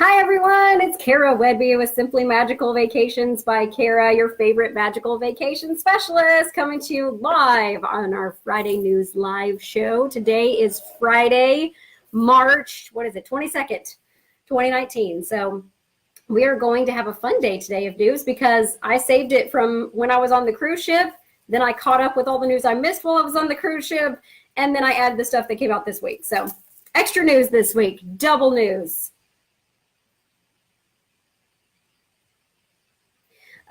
Hi everyone, it's Cara Whedbee with Simply Magical Vacations by Cara, your favorite magical vacation specialist, coming to you live on our Friday News Live show. Today is Friday, March, 22nd, 2019. So we are going to have a fun day today of news because I saved it from when I was on the cruise ship. Then I caught up with all the news I missed while I was on the cruise ship. And then I added the stuff that came out this week. So extra news this week, double news.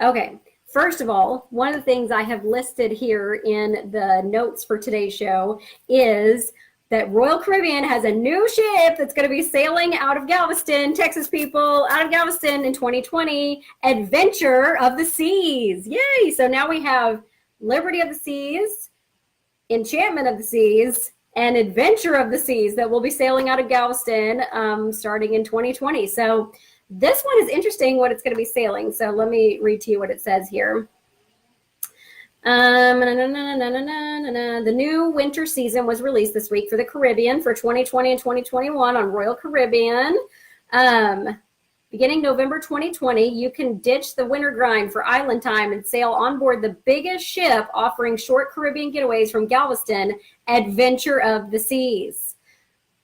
Okay, first of all, one of the things I have listed here in the notes for today's show is that Royal Caribbean has a new ship that's going to be sailing out of Galveston, Texas people, out of Galveston in 2020, Adventure of the Seas. Yay! So now we have Liberty of the Seas, Enchantment of the Seas, and Adventure of the Seas that will be sailing out of Galveston starting in 2020. So this one is interesting what it's going to be sailing. So let me read to you what it says here. The new winter season was released this week for the Caribbean for 2020 and 2021 on Royal Caribbean. Beginning November 2020, you can ditch the winter grind for island time and sail on board the biggest ship offering short Caribbean getaways from Galveston, Adventure of the Seas.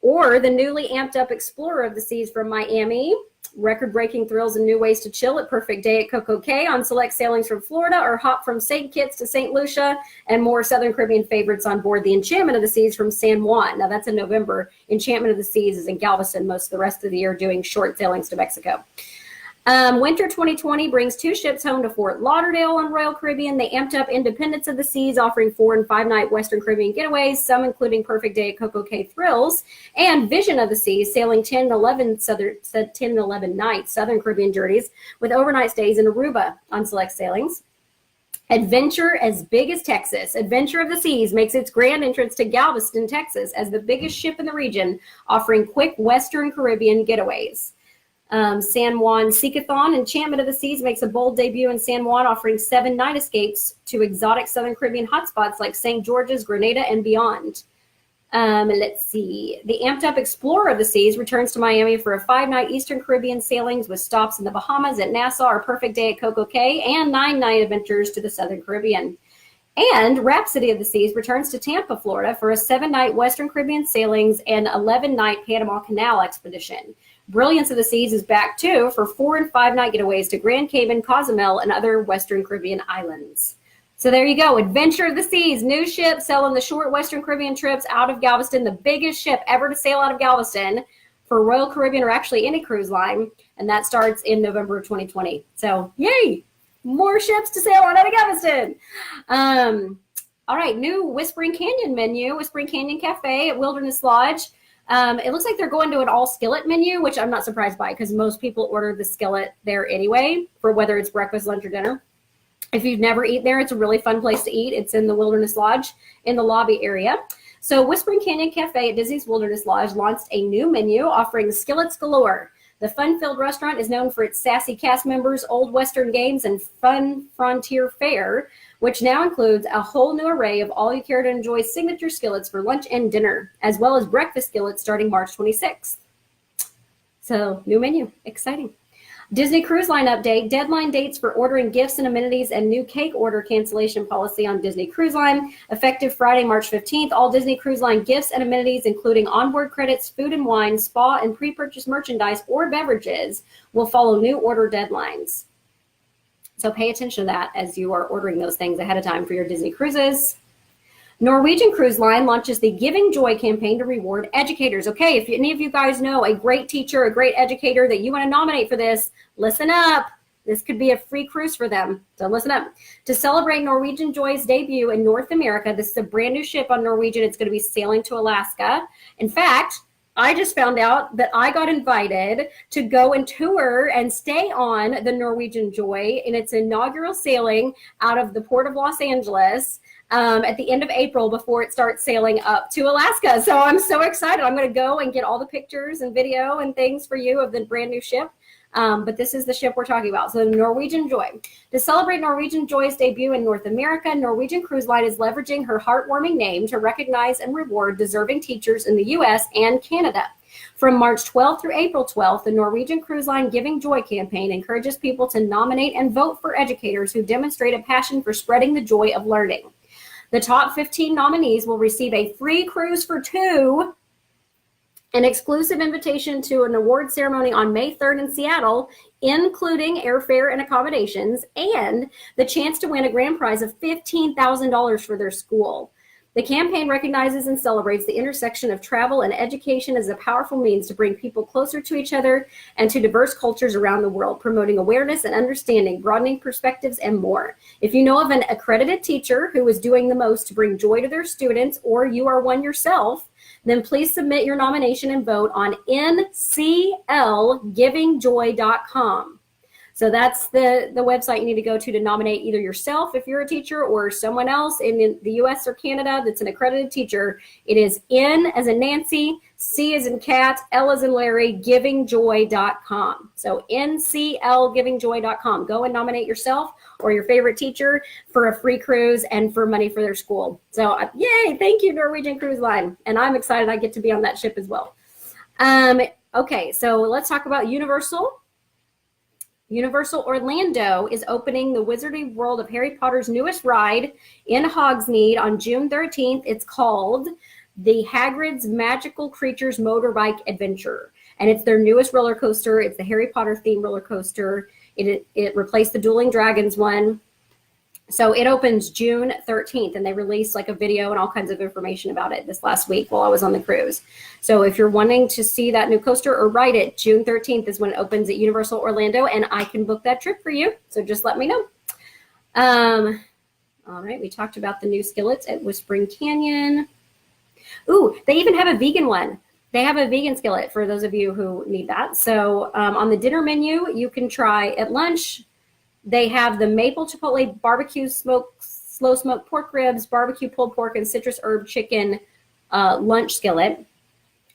Or the newly amped up Explorer of the Seas from Miami, record-breaking thrills and new ways to chill at Perfect Day at Coco Cay on select sailings from Florida, or hop from St. Kitts to St. Lucia, and more Southern Caribbean favorites on board the Enchantment of the Seas from San Juan. Now that's in November. Enchantment of the Seas is in Galveston most of the rest of the year doing short sailings to Mexico. Winter 2020 brings two ships home to Fort Lauderdale on Royal Caribbean. They amped up Independence of the Seas, offering 4- and 5-night Western Caribbean getaways, some including Perfect Day at Coco Cay thrills, and Vision of the Seas, sailing 10 and 11 nights Southern Caribbean journeys with overnight stays in Aruba on select sailings. Adventure as Big as Texas. Adventure of the Seas makes its grand entrance to Galveston, Texas, as the biggest ship in the region, offering quick Western Caribbean getaways. San Juan Seekathon Enchantment of the Seas makes a bold debut in San Juan, offering 7 night escapes to exotic Southern Caribbean hotspots like St. George's, Grenada, and beyond. Let's see. The amped up Explorer of the Seas returns to Miami for a 5-night Eastern Caribbean sailings with stops in the Bahamas at Nassau or Perfect Day at Coco Cay, and 9-night adventures to the Southern Caribbean. And Rhapsody of the Seas returns to Tampa, Florida for a 7-night Western Caribbean sailings and 11-night Panama Canal expedition. Brilliance of the Seas is back too for 4- and 5-night getaways to Grand Cayman, Cozumel, and other Western Caribbean islands. So there you go. Adventure of the Seas, new ship sailing the short Western Caribbean trips out of Galveston, the biggest ship ever to sail out of Galveston for Royal Caribbean or actually any cruise line. And that starts in November of 2020. So yay, more ships to sail on out of Galveston. All right, new Whispering Canyon menu, Whispering Canyon Cafe at Wilderness Lodge. It looks like they're going to an all skillet menu, which I'm not surprised by because most people order the skillet there anyway for whether it's breakfast, lunch, or dinner. If you've never eaten there, it's a really fun place to eat. It's in the Wilderness Lodge in the lobby area. So Whispering Canyon Cafe at Disney's Wilderness Lodge launched a new menu offering skillets galore. The fun-filled restaurant is known for its sassy cast members, old Western games, and fun frontier fare, which now includes a whole new array of all you care to enjoy signature skillets for lunch and dinner, as well as breakfast skillets starting March 26th. So, new menu. Exciting. Disney Cruise Line update. Deadline dates for ordering gifts and amenities and new cake order cancellation policy on Disney Cruise Line. Effective Friday, March 15th, all Disney Cruise Line gifts and amenities, including onboard credits, food and wine, spa, and pre-purchase merchandise or beverages, will follow new order deadlines. So pay attention to that as you are ordering those things ahead of time for your Disney cruises. Norwegian Cruise Line launches the Giving Joy campaign to reward educators. Okay, if any of you guys know a great teacher, a great educator that you want to nominate for this, listen up. This could be a free cruise for them. So listen up. To celebrate Norwegian Joy's debut in North America, this is a brand new ship on Norwegian. It's going to be sailing to Alaska. In fact, I just found out that I got invited to go and tour and stay on the Norwegian Joy in its inaugural sailing out of the Port of Los Angeles at the end of April before it starts sailing up to Alaska. So I'm so excited. I'm going to go and get all the pictures and video and things for you of the brand new ship. But this is the ship we're talking about. So the Norwegian Joy. To celebrate Norwegian Joy's debut in North America, Norwegian Cruise Line is leveraging her heartwarming name to recognize and reward deserving teachers in the U.S. and Canada. From March 12th through April 12th, the Norwegian Cruise Line Giving Joy campaign encourages people to nominate and vote for educators who demonstrate a passion for spreading the joy of learning. The top 15 nominees will receive a free cruise for 2, an exclusive invitation to an award ceremony on May 3rd in Seattle, including airfare and accommodations, and the chance to win a grand prize of $15,000 for their school. The campaign recognizes and celebrates the intersection of travel and education as a powerful means to bring people closer to each other and to diverse cultures around the world, promoting awareness and understanding, broadening perspectives, and more. If you know of an accredited teacher who is doing the most to bring joy to their students, or you are one yourself, then please submit your nomination and vote on nclgivingjoy.com. So that's the website you need to go to nominate either yourself if you're a teacher or someone else in the US or Canada that's an accredited teacher. It is N as in Nancy, C as in cat, L as in Larry, givingjoy.com. So nclgivingjoy.com. Go and nominate yourself or your favorite teacher for a free cruise and for money for their school. So yay, thank you, Norwegian Cruise Line. And I'm excited I get to be on that ship as well. Okay, so let's talk about Universal. Universal Orlando is opening the Wizarding World of Harry Potter's newest ride in Hogsmeade on June 13th. It's called the Hagrid's Magical Creatures Motorbike Adventure, and it's their newest roller coaster. It's the Harry Potter themed roller coaster. It replaced the Dueling Dragons one. So it opens June 13th, and they released like a video and all kinds of information about it this last week while I was on the cruise. So if you're wanting to see that new coaster or ride it, June 13th is when it opens at Universal Orlando, and I can book that trip for you. So just let me know. All right, we talked about the new skillets at Whispering Canyon. Ooh, they even have a vegan one. They have a vegan skillet for those of you who need that. So on the dinner menu, you can try at lunch. They have the maple chipotle barbecue slow smoked pork ribs, barbecue pulled pork, and citrus herb chicken lunch skillet.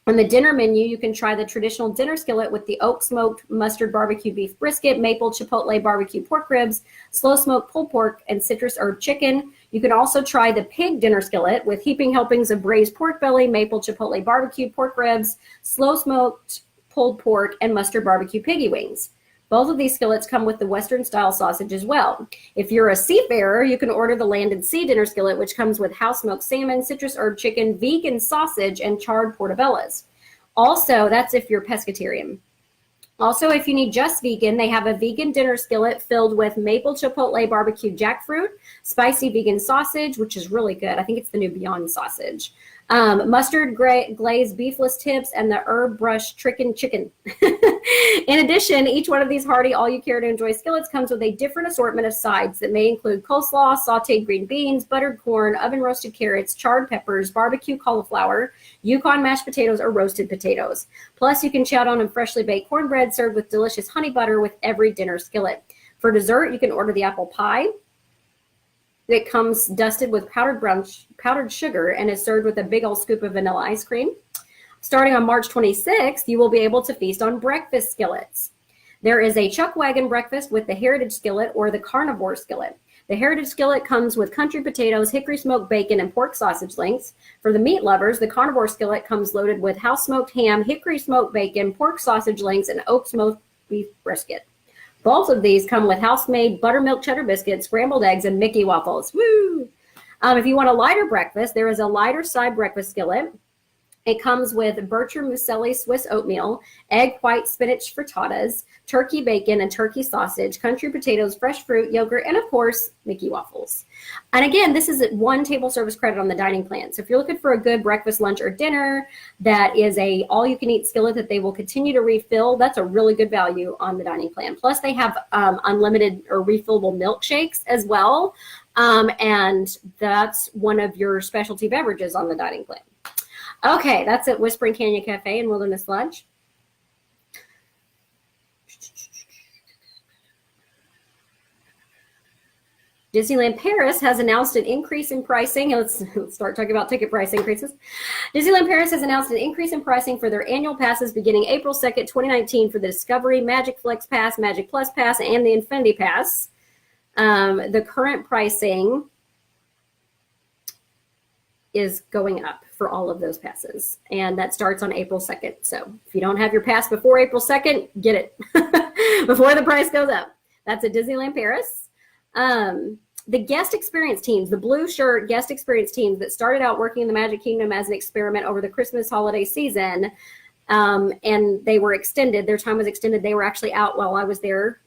On the dinner menu, you can try the traditional dinner skillet with the oak smoked mustard barbecue beef brisket, maple chipotle barbecue pork ribs, slow smoked pulled pork, and citrus herb chicken. You can also try the pig dinner skillet with heaping helpings of braised pork belly, maple chipotle barbecue pork ribs, slow smoked pulled pork, and mustard barbecue piggy wings. Both of these skillets come with the Western style sausage as well. If you're a seafarer, you can order the Land and Sea dinner skillet, which comes with house smoked salmon, citrus herb chicken, vegan sausage, and charred portobellos. Also, that's if you're pescatarian. Also, if you need just vegan, they have a vegan dinner skillet filled with maple chipotle barbecue jackfruit, spicy vegan sausage, which is really good. I think it's the new Beyond sausage. Mustard glazed beefless tips, and the herb brush chicken. In addition, each one of these hearty all-you-care-to-enjoy skillets comes with a different assortment of sides that may include coleslaw, sauteed green beans, buttered corn, oven-roasted carrots, charred peppers, barbecue cauliflower, Yukon mashed potatoes, or roasted potatoes. Plus, you can chow down on freshly baked cornbread served with delicious honey butter with every dinner skillet. For dessert, you can order the apple pie. It comes dusted with powdered sugar and is served with a big old scoop of vanilla ice cream. Starting on March 26th, you will be able to feast on breakfast skillets. There is a chuck wagon breakfast with the Heritage Skillet or the Carnivore Skillet. The Heritage Skillet comes with country potatoes, hickory smoked bacon, and pork sausage links. For the meat lovers, the Carnivore Skillet comes loaded with house smoked ham, hickory smoked bacon, pork sausage links, and oak smoked beef brisket. Both of these come with house-made buttermilk cheddar biscuits, scrambled eggs, and Mickey waffles. Woo! If you want a lighter breakfast, there is a lighter side breakfast skillet. It comes with Bircher Muselli Swiss oatmeal, egg white spinach frittatas, turkey bacon and turkey sausage, country potatoes, fresh fruit, yogurt, and of course, Mickey waffles. And again, this is one table service credit on the dining plan. So if you're looking for a good breakfast, lunch, or dinner that is a all-you-can-eat skillet that they will continue to refill, that's a really good value on the dining plan. Plus, they have unlimited or refillable milkshakes as well. And that's one of your specialty beverages on the dining plan. Okay, that's at Whispering Canyon Cafe and Wilderness Lodge. Disneyland Paris has announced an increase in pricing. Let's start talking about ticket price increases. Disneyland Paris has announced an increase in pricing for their annual passes beginning April 2nd, 2019 for the Discovery, Magic Flex Pass, Magic Plus Pass, and the Infinity Pass. The current pricing is going up for all of those passes, and that starts on April 2nd. So if you don't have your pass before April 2nd, get it before the price goes up. That's at Disneyland Paris. The guest experience teams, the blue shirt guest experience teams that started out working in the Magic Kingdom as an experiment over the Christmas holiday season, and they were extended, their time was extended. They were actually out while I was there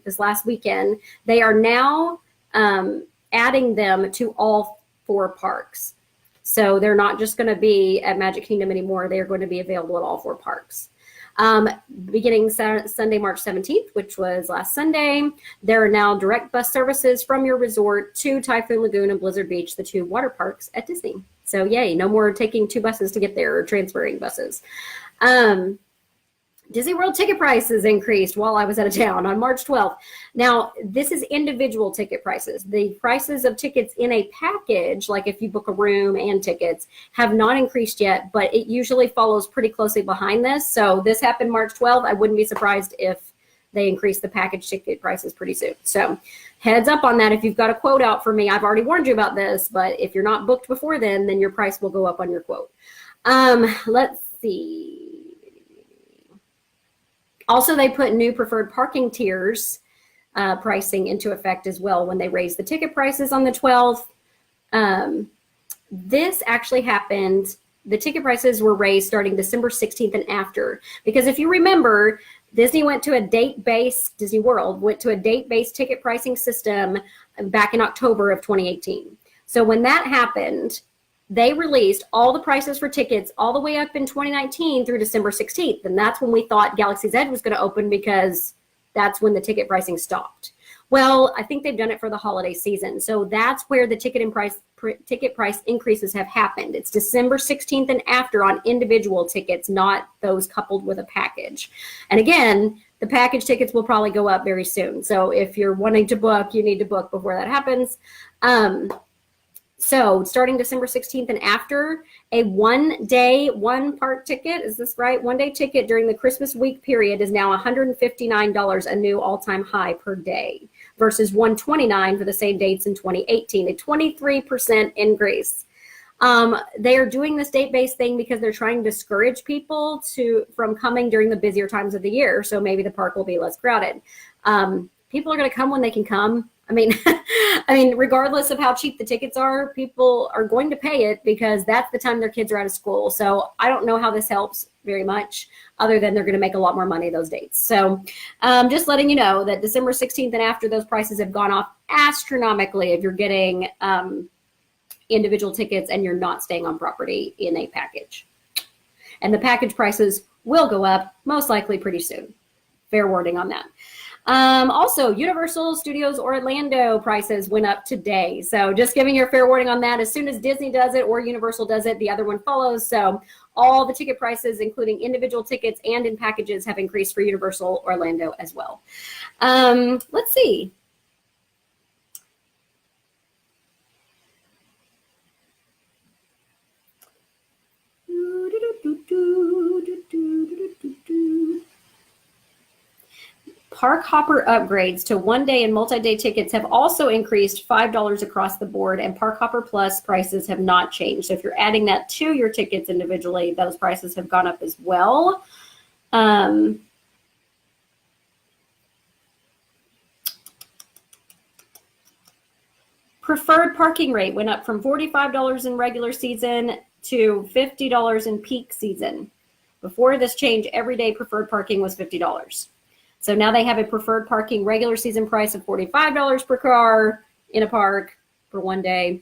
this last weekend. They are now adding them to all 4 parks. So they're not just going to be at Magic Kingdom anymore. They are going to be available at all 4 parks. Beginning Sunday, March 17th, which was last Sunday, there are now direct bus services from your resort to Typhoon Lagoon and Blizzard Beach, the 2 water parks at Disney. So yay, no more taking 2 buses to get there or transferring buses. Disney World ticket prices increased while I was out of town on March 12th. Now, this is individual ticket prices. The prices of tickets in a package, like if you book a room and tickets, have not increased yet, but it usually follows pretty closely behind this. So this happened March 12th. I wouldn't be surprised if they increase the package ticket prices pretty soon. So heads up on that. If you've got a quote out for me, I've already warned you about this, but if you're not booked before then your price will go up on your quote. Let's see. Also, they put new preferred parking tiers pricing into effect as well when they raised the ticket prices on the 12th. This actually happened. The ticket prices were raised starting December 16th and after, because if you remember, Disney World went to a date-based ticket pricing system back in October of 2018. So when that happened, they released all the prices for tickets all the way up in 2019 through December 16th. And that's when we thought Galaxy's Edge was going to open, because that's when the ticket pricing stopped. Well, I think they've done it for the holiday season. So that's where the ticket price increases have happened. It's December 16th and after on individual tickets, not those coupled with a package. And again, the package tickets will probably go up very soon. So if you're wanting to book, you need to book before that happens. So starting December 16th and after, a 1-day, 1-park ticket, is this right? 1-day ticket during the Christmas week period is now $159, a new all-time high per day, versus $129 for the same dates in 2018, a 23% increase. They are doing this date-based thing because they're trying to discourage people from coming during the busier times of the year. So maybe the park will be less crowded. People are going to come when they can come. I mean, regardless of how cheap the tickets are, people are going to pay it because that's the time their kids are out of school. So I don't know how this helps very much, other than they're going to make a lot more money those dates. So just letting you know that December 16th and after, those prices have gone off astronomically if you're getting individual tickets and you're not staying on property in a package. And the package prices will go up most likely pretty soon. Fair warning on that. Also, Universal Studios Orlando prices went up today. So just giving you a fair warning on that. As soon as Disney does it or Universal does it, the other one follows. So all the ticket prices, including individual tickets and in packages, have increased for Universal Orlando as well. Let's see. Park hopper upgrades to 1-day and multi-day tickets have also increased $5 across the board, and Park Hopper Plus prices have not changed. So if you're adding that to your tickets individually, those prices have gone up as well. Preferred parking rate went up from $45 in regular season to $50 in peak season. Before this change, everyday preferred parking was $50. So now they have a preferred parking regular season price of $45 per car in a park for 1 day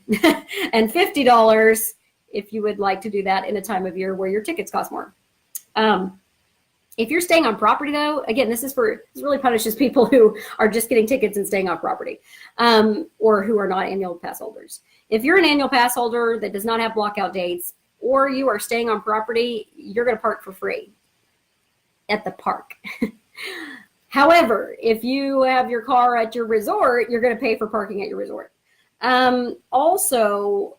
and $50 if you would like to do that in a time of year where your tickets cost more. If you're staying on property, though, again, this really punishes people who are just getting tickets and staying off property, or who are not annual pass holders. If you're an annual pass holder that does not have blockout dates, or you are staying on property, you're going to park for free at the park. However, if you have your car at your resort, you're going to pay for parking at your resort. Also,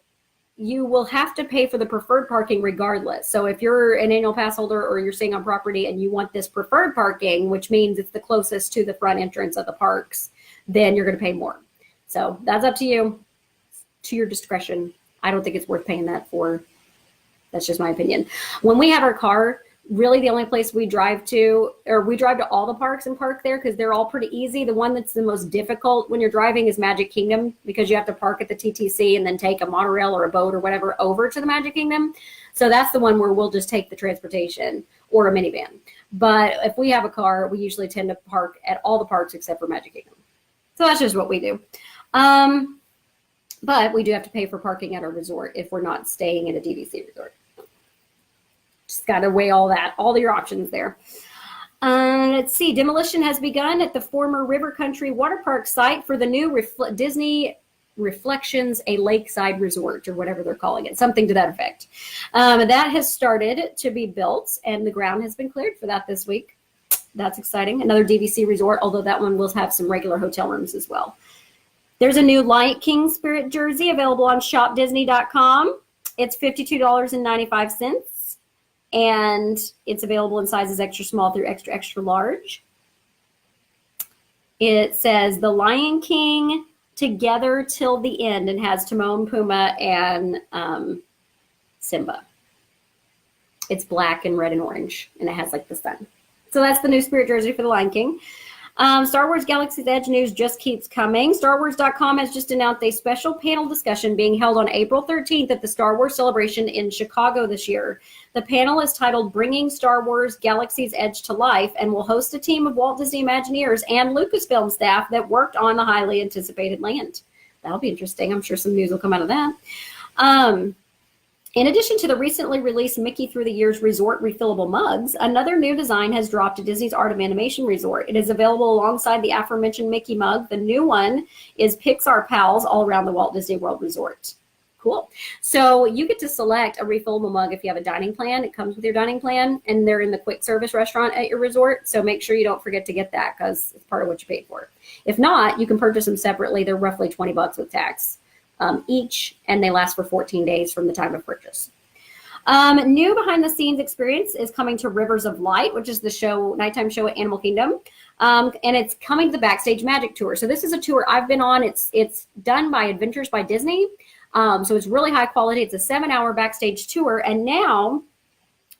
you will have to pay for the preferred parking regardless. So if you're an annual pass holder or you're staying on property and you want this preferred parking, which means it's the closest to the front entrance of the parks, then you're going to pay more. So that's up to you, to your discretion. I don't think it's worth paying that for. That's just my opinion. When we have our car, really the only place we drive to, or we drive to all the parks and park there because they're all pretty easy. The one that's the most difficult when you're driving is Magic Kingdom, because you have to park at the TTC and then take a monorail or a boat or whatever over to the Magic Kingdom. So that's the one where we'll just take the transportation or a minivan. But if we have a car, we usually tend to park at all the parks except for Magic Kingdom. So that's just what we do. But we do have to pay for parking at our resort if we're not staying in a DVC resort. Just got to weigh all that, all your options there. Let's see. Demolition has begun at the former River Country Water Park site for the new Disney Reflections, a lakeside resort, or whatever they're calling it, something to that effect. That has started to be built, and the ground has been cleared for that this week. That's exciting. Another DVC resort, although that one will have some regular hotel rooms as well. There's a new Lion King Spirit jersey available on shopdisney.com. It's $52.95. And it's available in sizes extra small through extra, extra large. It says The Lion King Together Till the End, and has Timon, Pumbaa, and Simba. It's black and red and orange, and it has like the sun. So that's the new Spirit jersey for The Lion King. Star Wars Galaxy's Edge news just keeps coming. StarWars.com has just announced a special panel discussion being held on April 13th at the Star Wars Celebration in Chicago this year. The panel is titled Bringing Star Wars Galaxy's Edge to Life, and will host a team of Walt Disney Imagineers and Lucasfilm staff that worked on the highly anticipated land. That'll be interesting. I'm sure some news will come out of that. In addition to the recently released Mickey Through the Years Resort refillable mugs, another new design has dropped at Disney's Art of Animation Resort. It is available alongside the aforementioned Mickey mug. The new one is Pixar Pals all around the Walt Disney World Resort. Cool. So you get to select a refillable mug if you have a dining plan. It comes with your dining plan, and they're in the quick service restaurant at your resort. So make sure you don't forget to get that, because it's part of what you paid for. If not, you can purchase them separately. They're roughly $20 with tax. Each, and they last for 14 days from the time of purchase. New behind-the-scenes experience is coming to Rivers of Light, which is the nighttime show at Animal Kingdom, and it's coming to the Backstage Magic Tour. So this is a tour I've been on. It's done by Adventures by Disney, so it's really high quality. It's a 7-hour backstage tour, and now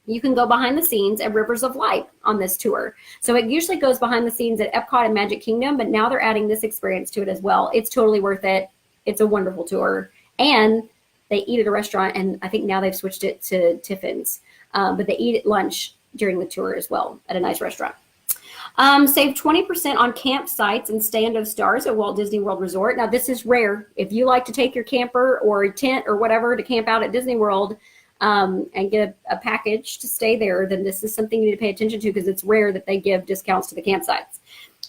you can go behind the scenes at Rivers of Light on this tour. So it usually goes behind the scenes at Epcot and Magic Kingdom, but now they're adding this experience to it as well. It's totally worth it. It's a wonderful tour, and they eat at a restaurant, and I think now they've switched it to Tiffin's, but they eat at lunch during the tour as well at a nice restaurant. Save 20% on campsites and stay under the stars at Walt Disney World Resort. Now, this is rare. If you like to take your camper or a tent or whatever to camp out at Disney World and get a package to stay there, then this is something you need to pay attention to, because it's rare that they give discounts to the campsites.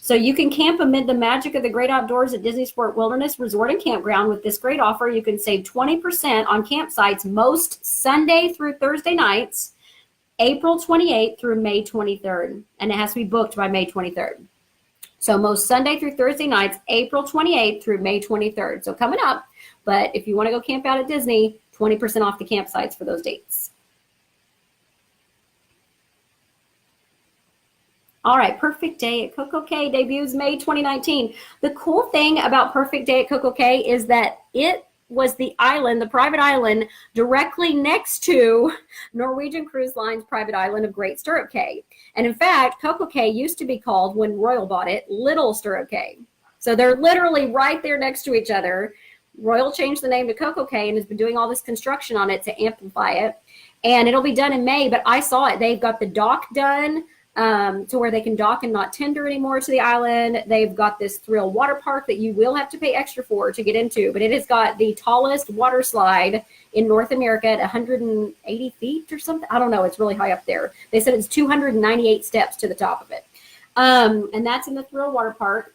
So you can camp amid the magic of the great outdoors at Disney Sport Wilderness Resort and Campground. With this great offer, you can save 20% on campsites most Sunday through Thursday nights, April 28th through May 23rd. And it has to be booked by May 23rd. So most Sunday through Thursday nights, April 28th through May 23rd. So coming up. But if you want to go camp out at Disney, 20% off the campsites for those dates. All right, Perfect Day at Coco Cay debuts May 2019. The cool thing about Perfect Day at Coco Cay is that it was the island, the private island, directly next to Norwegian Cruise Line's private island of Great Stirrup Cay. And in fact, Coco Cay used to be called, when Royal bought it, Little Stirrup Cay. So they're literally right there next to each other. Royal changed the name to Coco Cay and has been doing all this construction on it to amplify it. And it'll be done in May, but I saw it. They've got the dock done to where they can dock and not tender anymore to the island. They've got this thrill water park that you will have to pay extra for to get into, but it has got the tallest water slide in North America at 180 feet or something. I don't know. It's really high up there. They said it's 298 steps to the top of it. And that's in the thrill water park.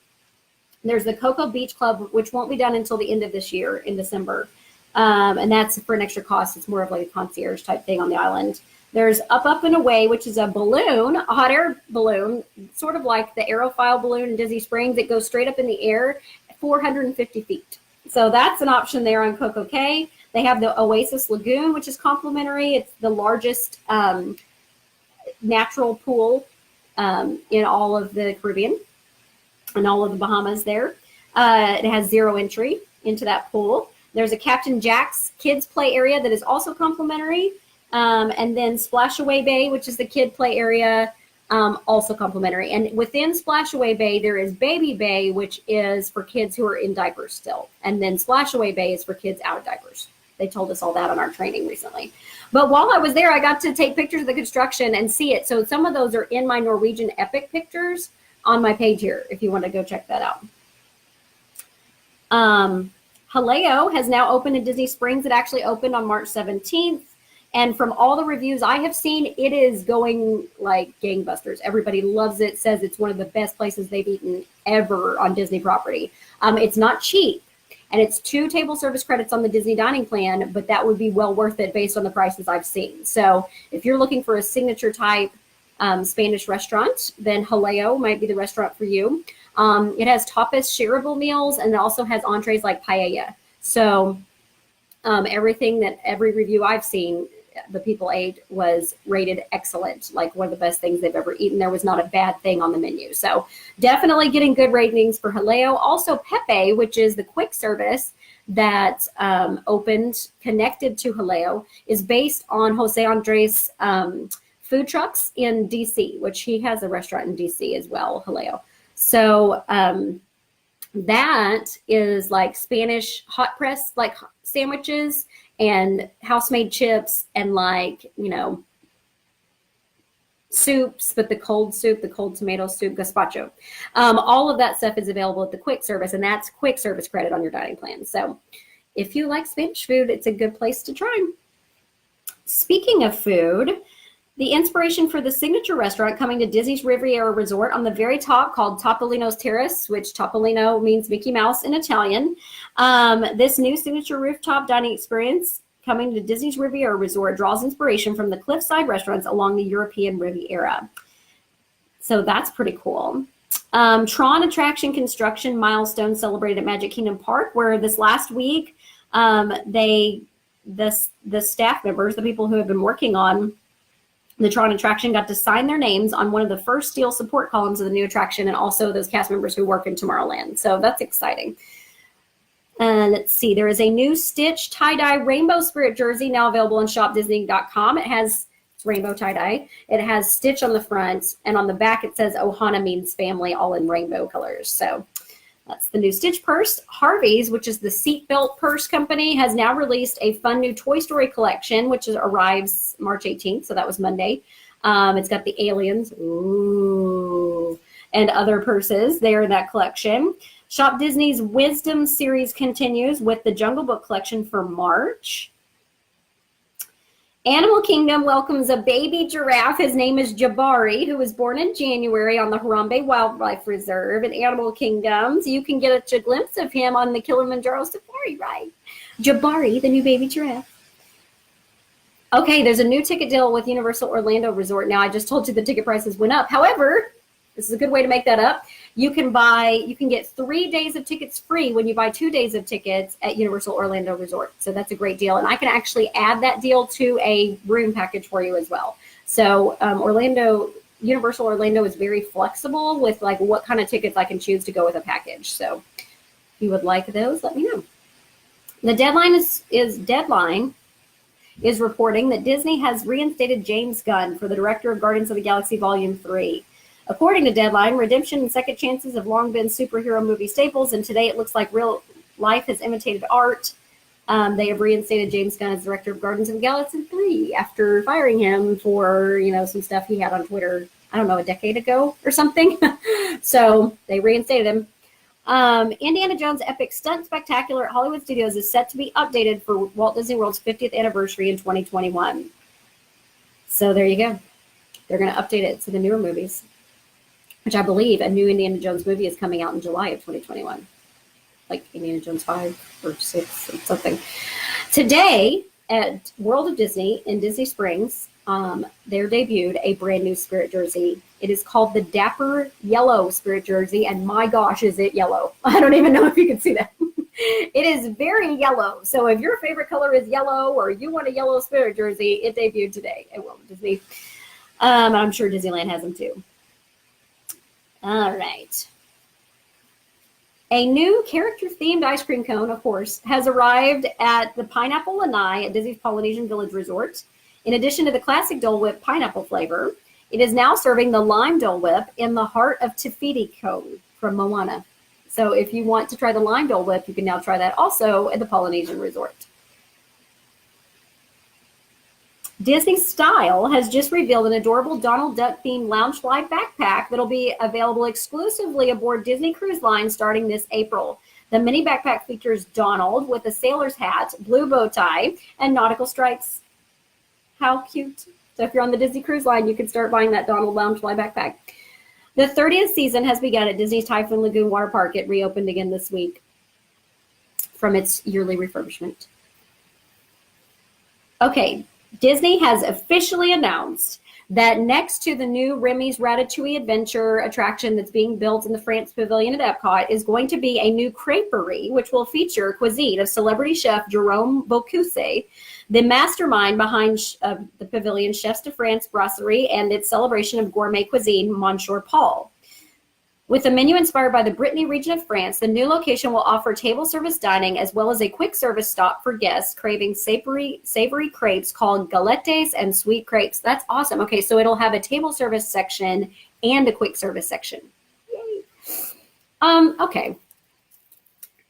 There's the Cocoa Beach Club, which won't be done until the end of this year in December. And that's for an extra cost. It's more of like a concierge type thing on the island. There's Up and Away, which is a balloon, a hot air balloon, sort of like the Aerophile balloon in Disney Springs. It goes straight up in the air, 450 feet. So that's an option there on Coco Cay. They have the Oasis Lagoon, which is complimentary. It's the largest natural pool in all of the Caribbean and all of the Bahamas there. It has zero entry into that pool. There's a Captain Jack's kids play area that is also complimentary. And then Splashaway Bay, which is the kid play area, also complimentary. And within Splashaway Bay, there is Baby Bay, which is for kids who are in diapers still. And then Splashaway Bay is for kids out of diapers. They told us all that on our training recently. But while I was there, I got to take pictures of the construction and see it. So some of those are in my Norwegian Epic pictures on my page here, if you want to go check that out. Haleo has now opened in Disney Springs. It actually opened on March 17th. And from all the reviews I have seen, it is going like gangbusters. Everybody loves it, says it's one of the best places they've eaten ever on Disney property. It's not cheap, and it's 2 table service credits on the Disney dining plan, but that would be well worth it based on the prices I've seen. So if you're looking for a signature type Spanish restaurant, then Haleo might be the restaurant for you. It has tapas shareable meals, and it also has entrees like paella. So everything that every review I've seen, the people ate was rated excellent, like one of the best things they've ever eaten. There was not a bad thing on the menu. So definitely getting good ratings for Haleo. Also Pepe, which is the quick service that opened connected to Haleo, is based on Jose Andres food trucks in DC, which he has a restaurant in DC as well, Haleo. So that is like Spanish hot press, like sandwiches and house-made chips and like, you know, soups, but the cold soup, the cold tomato soup, gazpacho. All of that stuff is available at the quick service, and that's quick service credit on your dining plan. So if you like Spanish food, it's a good place to try. Speaking of food, the inspiration for the signature restaurant coming to Disney's Riviera Resort on the very top, called Topolino's Terrace, which Topolino means Mickey Mouse in Italian. This new signature rooftop dining experience coming to Disney's Riviera Resort draws inspiration from the cliffside restaurants along the European Riviera. So that's pretty cool. Tron attraction construction milestone celebrated at Magic Kingdom Park, where this last week, the staff members, the people who have been working on the Tron attraction, got to sign their names on one of the first steel support columns of the new attraction, and also those cast members who work in Tomorrowland. So that's exciting. Let's see, there is a new Stitch tie-dye rainbow spirit jersey now available on shopdisney.com. It's rainbow tie-dye. It has Stitch on the front, and on the back it says Ohana means family, all in rainbow colors. So that's the new Stitch purse. Harvey's, which is the seatbelt purse company, has now released a fun new Toy Story collection, which arrives March 18th. So that was Monday. It's got the aliens, ooh, and other purses there in that collection. Shop Disney's Wisdom series continues with the Jungle Book collection for March. Animal Kingdom welcomes a baby giraffe. His name is Jabari, who was born in January on the Harambe Wildlife Reserve in Animal Kingdom. So you can get a glimpse of him on the Kilimanjaro Safari ride. Jabari, the new baby giraffe. Okay, there's a new ticket deal with Universal Orlando Resort. Now, I just told you the ticket prices went up. However, this is a good way to make that up. You can get 3 days of tickets free when you buy 2 days of tickets at Universal Orlando Resort. So that's a great deal. And I can actually add that deal to a room package for you as well. So Universal Orlando is very flexible with like what kind of tickets I can choose to go with a package. So if you would like those, let me know. The Deadline is reporting that Disney has reinstated James Gunn for the director of Guardians of the Galaxy Volume 3. According to Deadline, redemption and second chances have long been superhero movie staples, and today it looks like real life has imitated art. They have reinstated James Gunn as director of Guardians of the Galaxy 3 after firing him for, some stuff he had on Twitter, I don't know, a decade ago or something. So they reinstated him. Indiana Jones Epic Stunt Spectacular at Hollywood Studios is set to be updated for Walt Disney World's 50th anniversary in 2021. So there you go. They're going to update it to the newer movies, which I believe a new Indiana Jones movie is coming out in July of 2021, like Indiana Jones 5 or 6 or something. Today at World of Disney in Disney Springs, they're debuted a brand new Spirit jersey. It is called the Dapper Yellow Spirit jersey, and my gosh, is it yellow. I don't even know if you can see that. It is very yellow. So if your favorite color is yellow or you want a yellow Spirit jersey, it debuted today at World of Disney. I'm sure Disneyland has them too. All right. A new character-themed ice cream cone, of course, has arrived at the Pineapple Lanai at Disney's Polynesian Village Resort. In addition to the classic Dole Whip pineapple flavor, it is now serving the lime Dole Whip in the Heart of Te Fiti cone from Moana. So if you want to try the lime Dole Whip, you can now try that also at the Polynesian Resort. Disney Style has just revealed an adorable Donald Duck themed Loungefly backpack that'll be available exclusively aboard Disney Cruise Line starting this April. The mini backpack features Donald with a sailor's hat, blue bow tie, and nautical stripes. How cute. So if you're on the Disney Cruise Line, you can start buying that Donald Loungefly backpack. The 30th season has begun at Disney's Typhoon Lagoon Water Park. It reopened again this week from its yearly refurbishment. Okay. Disney has officially announced that next to the new Remy's Ratatouille Adventure attraction that's being built in the France Pavilion at Epcot is going to be a new creperie, which will feature cuisine of celebrity chef Jerome Bocuse, the mastermind behind the pavilion Chefs de France Brasserie and its celebration of gourmet cuisine, Monsieur Paul. With a menu inspired by the Brittany region of France, the new location will offer table service dining as well as a quick service stop for guests craving savory crepes called galettes and sweet crepes. That's awesome. Okay, so it'll have a table service section and a quick service section. Yay. Okay.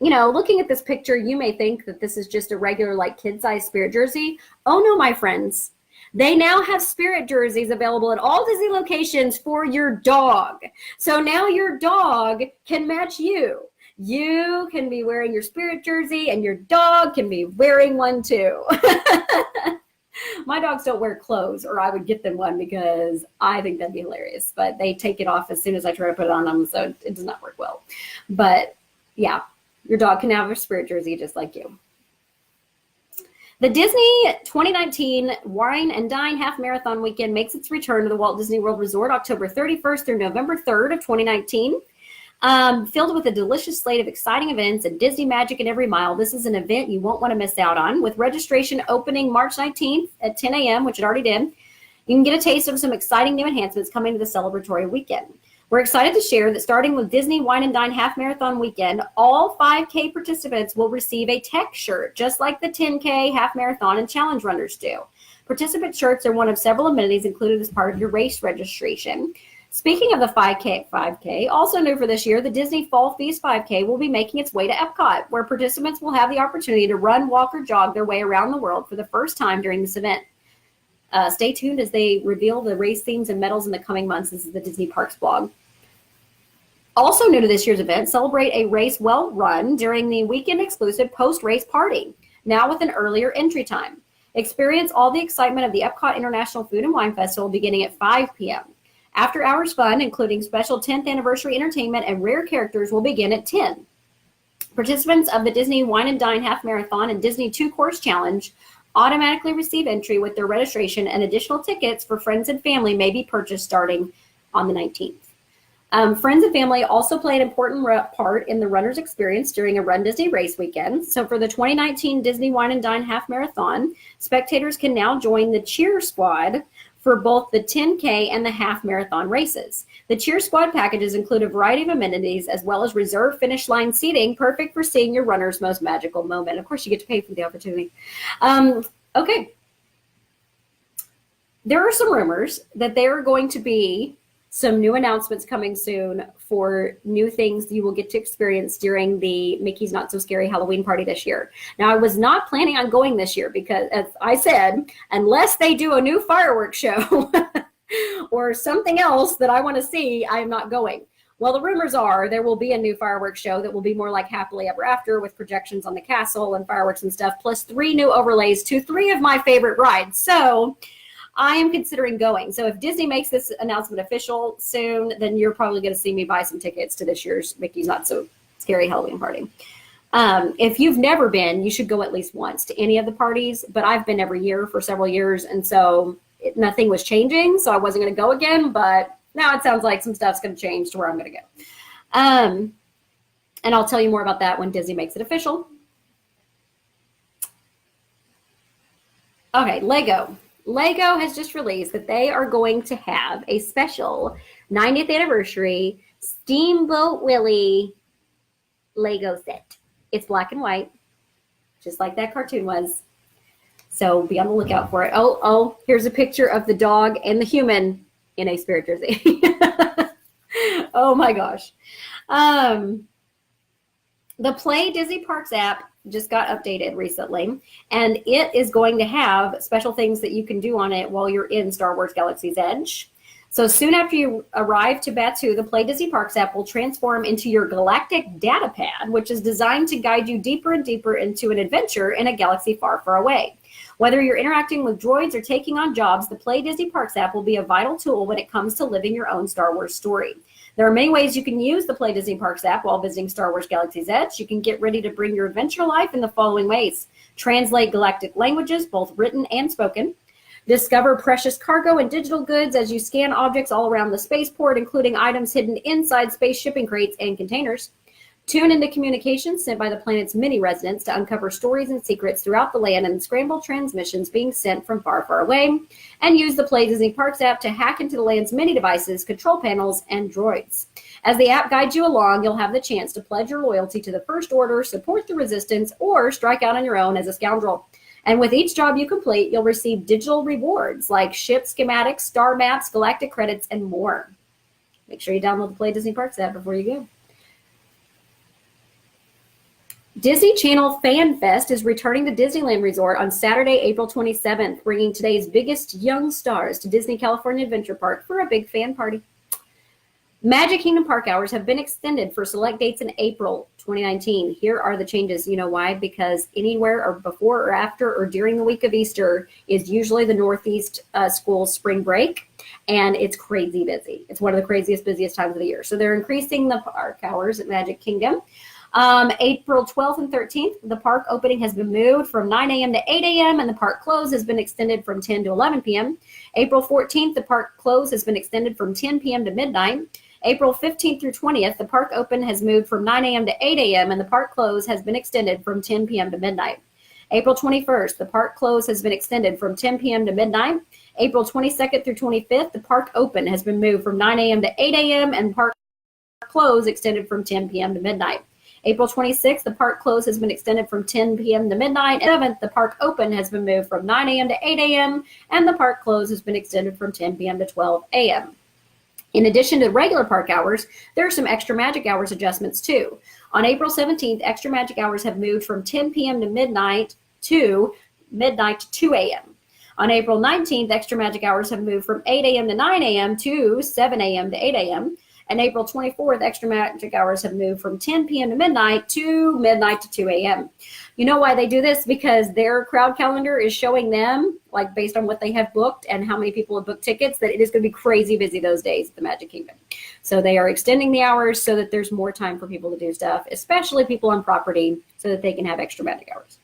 You know, looking at this picture, you may think that this is just a regular like kid-sized Spirit jersey. Oh no, my friends. They now have Spirit jerseys available at all Disney locations for your dog. So now your dog can match you. You can be wearing your Spirit jersey and your dog can be wearing one too. My dogs don't wear clothes or I would get them one because I think that'd be hilarious. But they take it off as soon as I try to put it on them, so it does not work well. But yeah, your dog can have a Spirit jersey just like you. The Disney 2019 Wine and Dine Half Marathon Weekend makes its return to the Walt Disney World Resort October 31st through November 3rd of 2019. Filled with a delicious slate of exciting events and Disney magic in every mile, this is an event you won't want to miss out on. With registration opening March 19th at 10 a.m., which it already did, you can get a taste of some exciting new enhancements coming to the celebratory weekend. We're excited to share that starting with Disney Wine and Dine Half Marathon Weekend, all 5K participants will receive a tech shirt, just like the 10K, Half Marathon, and Challenge runners do. Participant shirts are one of several amenities included as part of your race registration. Speaking of the 5K, also new for this year, the Disney Fall Feast 5K will be making its way to Epcot, where participants will have the opportunity to run, walk, or jog their way around the world for the first time during this event. Stay tuned as they reveal the race themes and medals in the coming months. This is the Disney Parks blog. Also new to this year's event, celebrate a race well run during the weekend exclusive post-race party, now with an earlier entry time. Experience all the excitement of the Epcot International Food and Wine Festival beginning at 5 p.m. After hours fun, including special 10th anniversary entertainment and rare characters, will begin at 10. Participants of the Disney Wine and Dine Half Marathon and Disney 2-Course Challenge automatically receive entry with their registration, and additional tickets for friends and family may be purchased starting on the 19th. Friends and family also play an important part in the runner's experience during a Run Disney Race weekend. So for the 2019 Disney Wine and Dine Half Marathon, spectators can now join the cheer squad for both the 10K and the half marathon races. The cheer squad packages include a variety of amenities as well as reserved finish line seating, perfect for seeing your runner's most magical moment. Of course, you get to pay for the opportunity. Okay. There are some rumors that there are going to be some new announcements coming soon for new things you will get to experience during the Mickey's Not So Scary Halloween party this year. Now, I was not planning on going this year because, as I said, unless they do a new fireworks show or something else that I want to see, I am not going. Well, the rumors are there will be a new fireworks show that will be more like Happily Ever After with projections on the castle and fireworks and stuff, plus 3 new overlays to 3 of my favorite rides. So I am considering going. So if Disney makes this announcement official soon, then you're probably going to see me buy some tickets to this year's Mickey's Not So Scary Halloween party. If you've never been, you should go at least once to any of the parties, but I've been every year for several years, and so nothing was changing, so I wasn't going to go again, but now it sounds like some stuff's going to change to where I'm going to go. And I'll tell you more about that when Disney makes it official. Okay, Lego. Lego has just released that they are going to have a special 90th anniversary Steamboat Willie Lego set. It's black and white, just like that cartoon was. So be on the lookout for it. Oh, here's a picture of the dog and the human in a Spirit jersey. Oh my gosh. The Play Disney Parks app just got updated recently, and it is going to have special things that you can do on it while you're in Star Wars Galaxy's Edge. So soon after you arrive to Batuu, the Play Disney Parks app will transform into your galactic data pad, which is designed to guide you deeper and deeper into an adventure in a galaxy far, far away. Whether you're interacting with droids or taking on jobs, the Play Disney Parks app will be a vital tool when it comes to living your own Star Wars story. There are many ways you can use the Play Disney Parks app while visiting Star Wars Galaxy's Edge. You can get ready to bring your adventure life in the following ways. Translate galactic languages, both written and spoken. Discover precious cargo and digital goods as you scan objects all around the spaceport, including items hidden inside space shipping crates and containers. Tune into communications sent by the planet's many residents to uncover stories and secrets throughout the land and scramble transmissions being sent from far, far away. And use the Play Disney Parks app to hack into the land's many devices, control panels, and droids. As the app guides you along, you'll have the chance to pledge your loyalty to the First Order, support the Resistance, or strike out on your own as a scoundrel. And with each job you complete, you'll receive digital rewards like ship schematics, star maps, galactic credits, and more. Make sure you download the Play Disney Parks app before you go. Disney Channel Fan Fest is returning to Disneyland Resort on Saturday, April 27th, bringing today's biggest young stars to Disney California Adventure Park for a big fan party. Magic Kingdom Park hours have been extended for select dates in April 2019. Here are the changes. You know why? Because anywhere or before or after or during the week of Easter is usually the Northeast school's spring break, and it's crazy busy. It's one of the craziest, busiest times of the year. So they're increasing the park hours at Magic Kingdom. April 12th and 13th, the park opening has been moved from 9 a.m. to 8 a.m. and the park close has been extended from 10 to 11 p.m. April 14th, the park close has been extended from 10 p.m. to midnight. April 15th through 20th, the park open has moved from 9 a.m. to 8 a.m. and the park close has been extended from 10 p.m. to midnight. April 21st, the park close has been extended from 10 p.m. to midnight. April 22nd through 25th, the park open has been moved from 9 a.m. to 8 a.m. and park close extended from 10 p.m. to midnight. April 26th, the park close has been extended from 10 p.m. to midnight. 7th, the park open has been moved from 9 a.m. to 8 a.m. and the park close has been extended from 10 p.m. to 12 a.m. In addition to regular park hours, there are some extra magic hours adjustments too. On April 17th, extra magic hours have moved from 10 p.m. to midnight to 2 a.m. On April 19th, extra magic hours have moved from 8 a.m. to 9 a.m. to 7 a.m. to 8 a.m. And April 24th, extra magic hours have moved from 10 p.m. to midnight to 2 a.m. You know why they do this? Because their crowd calendar is showing them, like based on what they have booked and how many people have booked tickets, that it is going to be crazy busy those days at the Magic Kingdom. So they are extending the hours so that there's more time for people to do stuff, especially people on property, so that they can have extra magic hours.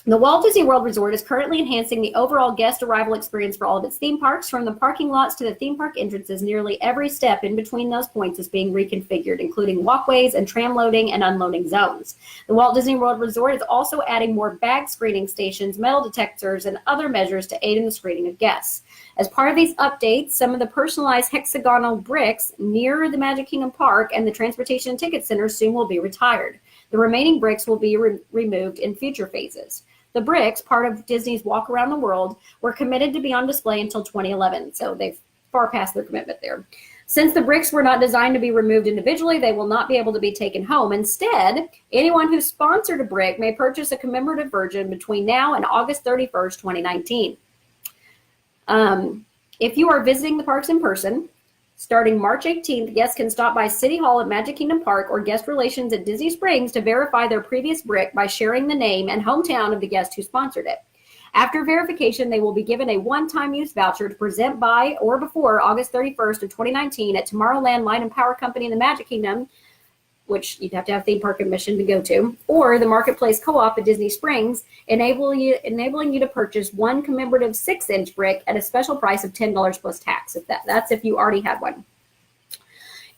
The Walt Disney World Resort is currently enhancing the overall guest arrival experience for all of its theme parks. From the parking lots to the theme park entrances, nearly every step in between those points is being reconfigured, including walkways and tram loading and unloading zones. The Walt Disney World Resort is also adding more bag screening stations, metal detectors, and other measures to aid in the screening of guests. As part of these updates, some of the personalized hexagonal bricks near the Magic Kingdom Park and the Transportation and Ticket Center soon will be retired. The remaining bricks will be removed in future phases. The bricks, part of Disney's Walk Around the World, were committed to be on display until 2011, so they've far past their commitment there. Since the bricks were not designed to be removed individually, they will not be able to be taken home. Instead, anyone who sponsored a brick may purchase a commemorative version between now and August 31st, 2019. If you are visiting the parks in person, starting March 18th, guests can stop by City Hall at Magic Kingdom Park or Guest Relations at Disney Springs to verify their previous brick by sharing the name and hometown of the guest who sponsored it. After verification, they will be given a one-time use voucher to present by or before August 31st of 2019 at Tomorrowland Light and Power Company in the Magic Kingdom, which you'd have to have theme park admission to go to, or the Marketplace Co-op at Disney Springs, enabling you to purchase one commemorative 6-inch brick at a special price of $10 plus tax. That's if you already had one.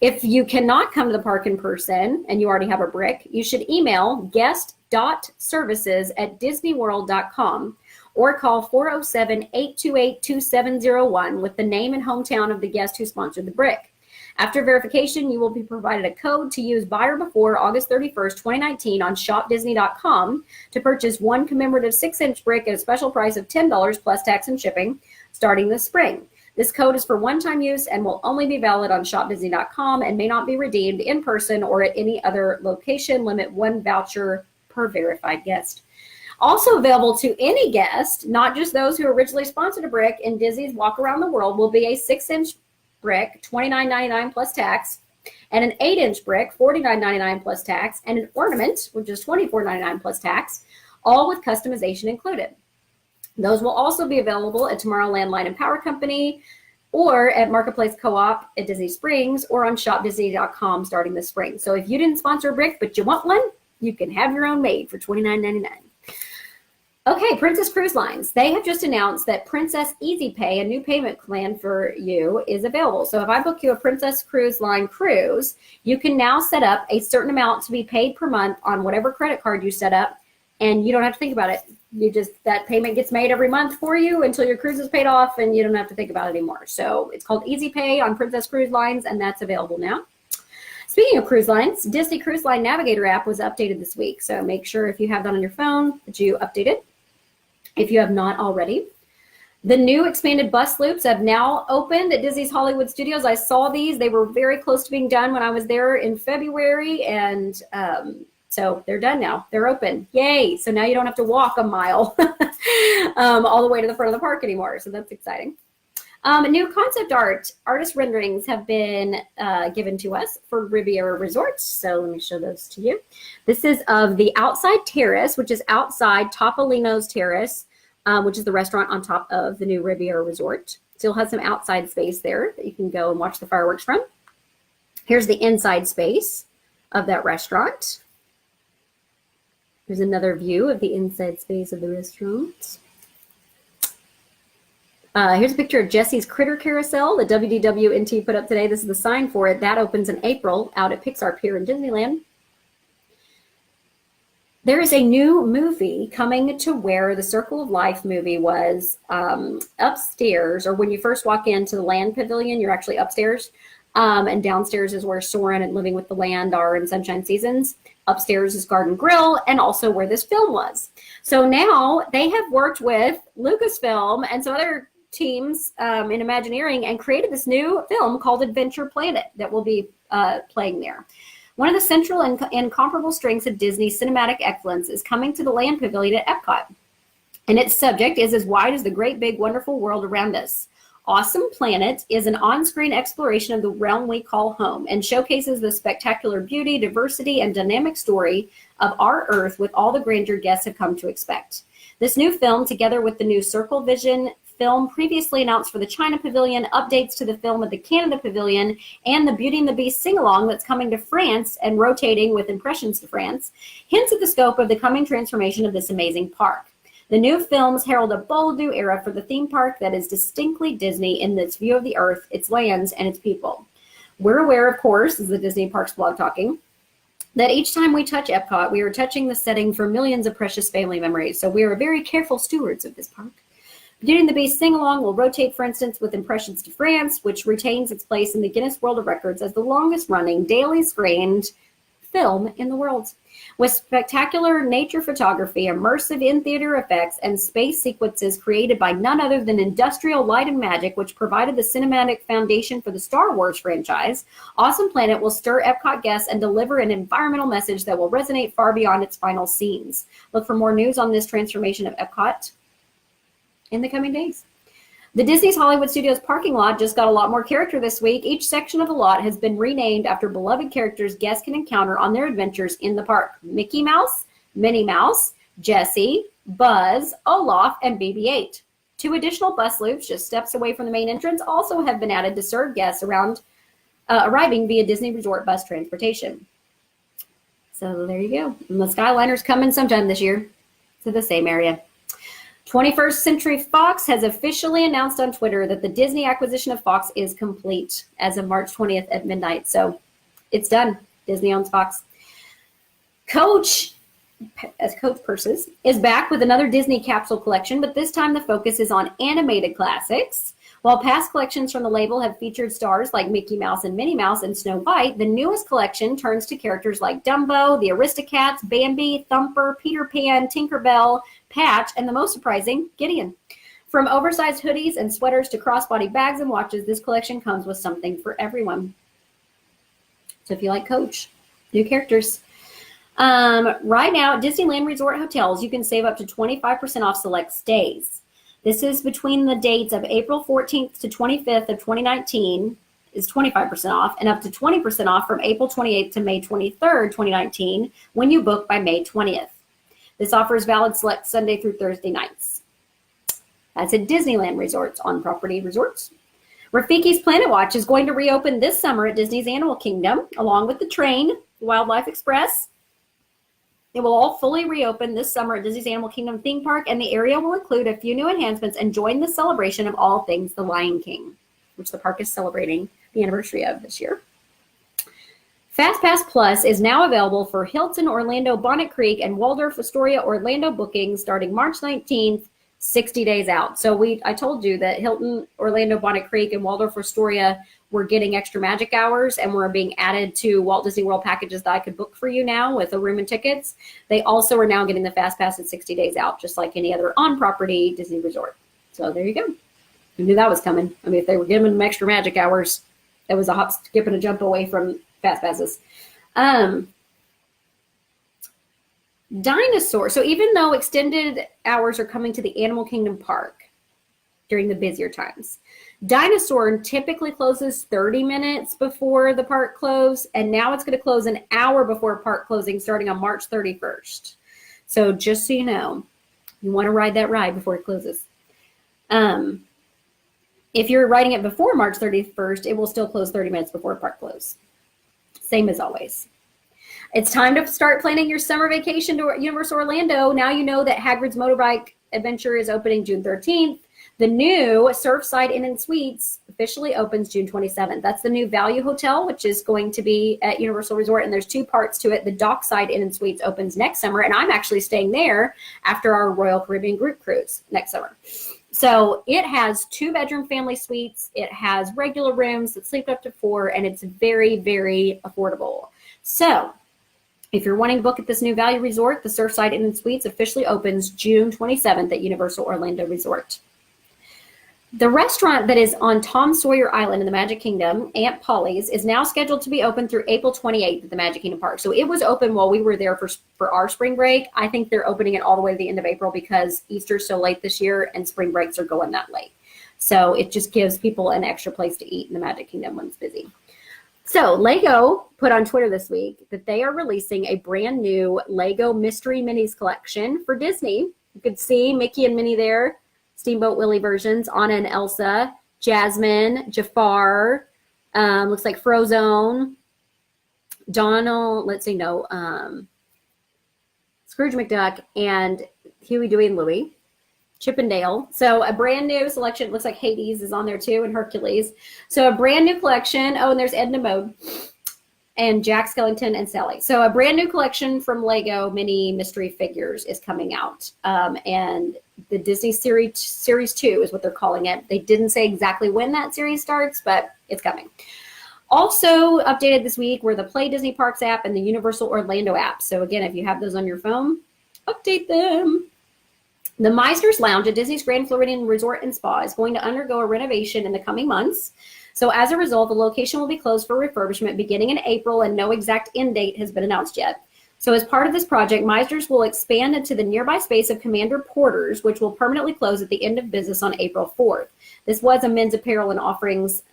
If you cannot come to the park in person and you already have a brick, you should email guest.services@disneyworld.com or call 407-828-2701 with the name and hometown of the guest who sponsored the brick. After verification, you will be provided a code to use by or before August 31st, 2019 on shopdisney.com to purchase one commemorative 6-inch brick at a special price of $10 plus tax and shipping starting this spring. This code is for one-time use and will only be valid on shopdisney.com and may not be redeemed in person or at any other location. Limit 1 voucher per verified guest. Also available to any guest, not just those who originally sponsored a brick in Disney's Walk Around the World, will be a 6-inch brick, $29.99 plus tax, and an 8-inch brick, $49.99 plus tax, and an ornament, which is $24.99 plus tax, all with customization included. Those will also be available at Tomorrowland Light and Power Company or at Marketplace Co-op at Disney Springs or on shopdisney.com starting this spring. So if you didn't sponsor a brick but you want one, you can have your own made for $29.99. Okay, Princess Cruise Lines. They have just announced that Princess Easy Pay, a new payment plan for you, is available. So if I book you a Princess Cruise Line cruise, you can now set up a certain amount to be paid per month on whatever credit card you set up, and you don't have to think about it. That payment gets made every month for you until your cruise is paid off, and you don't have to think about it anymore. So it's called Easy Pay on Princess Cruise Lines, and that's available now. Speaking of cruise lines, Disney Cruise Line Navigator app was updated this week. So make sure if you have that on your phone that you update it if you have not already. The new expanded bus loops have now opened at Disney's Hollywood Studios. I saw these. They were very close to being done when I was there in February, and so they're done now. They're open. Yay. So now you don't have to walk a mile all the way to the front of the park anymore. So that's exciting. New concept artist renderings have been given to us for Riviera Resorts. So let me show those to you. This is of the outside terrace, which is outside Topolino's Terrace, which is the restaurant on top of the new Riviera Resort. Still has some outside space there that you can go and watch the fireworks from. Here's the inside space of that restaurant. There's another view of the inside space of the restaurant. Here's a picture of Jesse's Critter Carousel, the WDWNT put up today. This is the sign for it. That opens in April out at Pixar Pier in Disneyland. There is a new movie coming to where the Circle of Life movie was upstairs, or when you first walk into the Land Pavilion, you're actually upstairs. And downstairs is where Soarin' and Living with the Land are in Sunshine Seasons. Upstairs is Garden Grill, and also where this film was. So now they have worked with Lucasfilm and some other teams in Imagineering and created this new film called Adventure Planet that will be playing there. One of the central and incomparable strengths of Disney's cinematic excellence is coming to the Land Pavilion at Epcot. And its subject is as wide as the great big wonderful world around us. Awesome Planet is an on-screen exploration of the realm we call home and showcases the spectacular beauty, diversity, and dynamic story of our Earth with all the grandeur guests have come to expect. This new film, together with the new Circle Vision film previously announced for the China Pavilion, updates to the film at the Canada Pavilion, and the Beauty and the Beast sing-along that's coming to France and rotating with Impressions to France, hints at the scope of the coming transformation of this amazing park. The new films herald a bold new era for the theme park that is distinctly Disney in its view of the Earth, its lands, and its people. We're aware, of course, as the Disney Parks blog talking, that each time we touch Epcot, we are touching the setting for millions of precious family memories. So we are very careful stewards of this park. Beauty and the Beast sing-along will rotate, for instance, with Impressions to France, which retains its place in the Guinness World of Records as the longest-running, daily screened film in the world. With spectacular nature photography, immersive in-theater effects, and space sequences created by none other than Industrial Light and Magic, which provided the cinematic foundation for the Star Wars franchise, Awesome Planet will stir Epcot guests and deliver an environmental message that will resonate far beyond its final scenes. Look for more news on this transformation of Epcot in the coming days. The Disney's Hollywood Studios parking lot just got a lot more character this week. Each section of the lot has been renamed after beloved characters guests can encounter on their adventures in the park. Mickey Mouse, Minnie Mouse, Jessie, Buzz, Olaf, and BB-8. 2 additional bus loops just steps away from the main entrance also have been added to serve guests around arriving via Disney Resort bus transportation. So there you go. And the Skyliner's coming sometime this year to the same area. 21st Century Fox has officially announced on Twitter that the Disney acquisition of Fox is complete as of March 20th at midnight. So it's done. Disney owns Fox. Coach Purses, is back with another Disney capsule collection, but this time the focus is on animated classics While past collections from the label have featured stars like Mickey Mouse and Minnie Mouse and Snow White, the newest collection turns to characters like Dumbo, the Aristocats, Bambi, Thumper, Peter Pan, Tinkerbell, Patch, and the most surprising, Gideon. From oversized hoodies and sweaters to crossbody bags and watches, this collection comes with something for everyone. So if you like Coach, new characters. Right now at Disneyland Resort Hotels, you can save up to 25% off select stays. This is between the dates of April 14th to 25th of 2019 is 25% off, and up to 20% off from April 28th to May 23rd, 2019, when you book by May 20th. This offer is valid select Sunday through Thursday nights. That's at Disneyland Resorts, on-property resorts. Rafiki's Planet Watch is going to reopen this summer at Disney's Animal Kingdom, along with the train, Wildlife Express. It will all fully reopen this summer at Disney's Animal Kingdom theme park, and the area will include a few new enhancements and join the celebration of all things The Lion King, which the park is celebrating the anniversary of this year. FastPass Plus is now available for Hilton Orlando Bonnet Creek and Waldorf Astoria Orlando bookings starting March 19th, 60 days out. So I told you that Hilton Orlando Bonnet Creek and Waldorf Astoria were getting extra magic hours and were being added to Walt Disney World packages that I could book for you now with a room and tickets. They also are now getting the Fast Pass at 60 days out, just like any other on-property Disney resort. So there you go. I knew that was coming. I mean, if they were giving them extra magic hours, it was a hop, skip, and a jump away from Fast Passes. Dinosaur. So even though extended hours are coming to the Animal Kingdom Park during the busier times, Dinosaur typically closes 30 minutes before the park close, and now it's going to close an hour before park closing starting on March 31st. So just so you know, you want to ride that ride before it closes. If you're riding it before March 31st, it will still close 30 minutes before park close. Same as always. It's time to start planning your summer vacation to Universal Orlando. Now you know that Hagrid's Motorbike Adventure is opening June 13th. The new Surfside Inn & Suites officially opens June 27th. That's the new Value Hotel, which is going to be at Universal Resort, and there's two parts to it. The Dockside Inn & Suites opens next summer, and I'm actually staying there after our Royal Caribbean group cruise next summer. So it has 2-bedroom family suites. It has regular rooms that sleep up to 4, and it's very, very affordable. So if you're wanting to book at this new Value Resort, the Surfside Inn & Suites officially opens June 27th at Universal Orlando Resort. The restaurant that is on Tom Sawyer Island in the Magic Kingdom, Aunt Polly's, is now scheduled to be open through April 28th at the Magic Kingdom Park. So it was open while we were there for our spring break. I think they're opening it all the way to the end of April because Easter's so late this year and spring breaks are going that late. So it just gives people an extra place to eat in the Magic Kingdom when it's busy. So Lego put on Twitter this week that they are releasing a brand new Lego Mystery Minis collection for Disney. You could see Mickey and Minnie there. Steamboat Willie versions, Anna and Elsa, Jasmine, Jafar, looks like Frozone, Donald, Scrooge McDuck, and Huey, Dewey, and Louie, Chip and Dale. So a brand new selection. It looks like Hades is on there too, and Hercules. So a brand new collection. Oh, and there's Edna Mode and Jack Skellington and Sally. So a brand new collection from Lego Mini Mystery Figures is coming out. And the Disney Series 2 is what they're calling it. They didn't say exactly when that series starts, but it's coming. Also updated this week were the Play Disney Parks app and the Universal Orlando app. So again, if you have those on your phone, update them. The Meisner's Lounge at Disney's Grand Floridian Resort and Spa is going to undergo a renovation in the coming months. So as a result, the location will be closed for refurbishment beginning in April, and no exact end date has been announced yet. So as part of this project, Meisner's will expand into the nearby space of Commander Porter's, which will permanently close at the end of business on April 4th. This was a men's apparel and offerings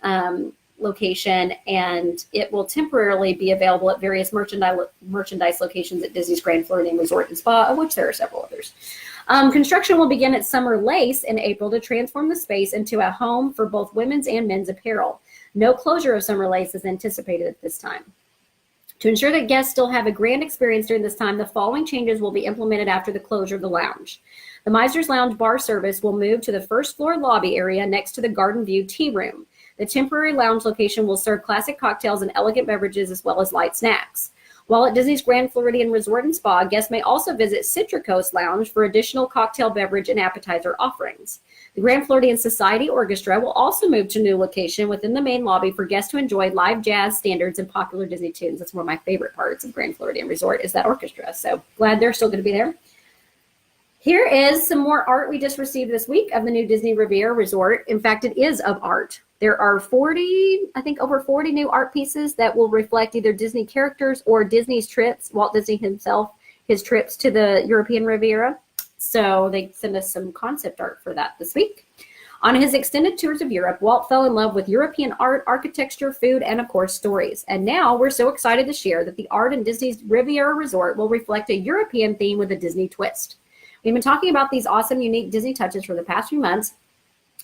location, and it will temporarily be available at various merchandise locations at Disney's Grand Floridian Resort and Spa, of which there are several others. Construction will begin at Summer Lace in April to transform the space into a home for both women's and men's apparel. No closure of Summer Lace is anticipated at this time. To ensure that guests still have a grand experience during this time, the following changes will be implemented after the closure of the lounge. The Meisner's Lounge bar service will move to the first floor lobby area next to the Garden View Tea Room. The temporary lounge location will serve classic cocktails and elegant beverages as well as light snacks. While at Disney's Grand Floridian Resort and Spa, guests may also visit Citricos Lounge for additional cocktail, beverage, and appetizer offerings. The Grand Floridian Society Orchestra will also move to a new location within the main lobby for guests to enjoy live jazz standards and popular Disney tunes. That's one of my favorite parts of Grand Floridian Resort is that orchestra. So glad they're still going to be there. Here is some more art we just received this week of the new Disney Riviera Resort. In fact, it is of art. There are over 40 new art pieces that will reflect either Disney characters or Disney's trips, Walt Disney himself, his trips to the European Riviera. So they sent us some concept art for that this week. On his extended tours of Europe, Walt fell in love with European art, architecture, food, and of course, stories. And now we're so excited to share that the art in Disney's Riviera Resort will reflect a European theme with a Disney twist. We've been talking about these awesome, unique Disney touches for the past few months,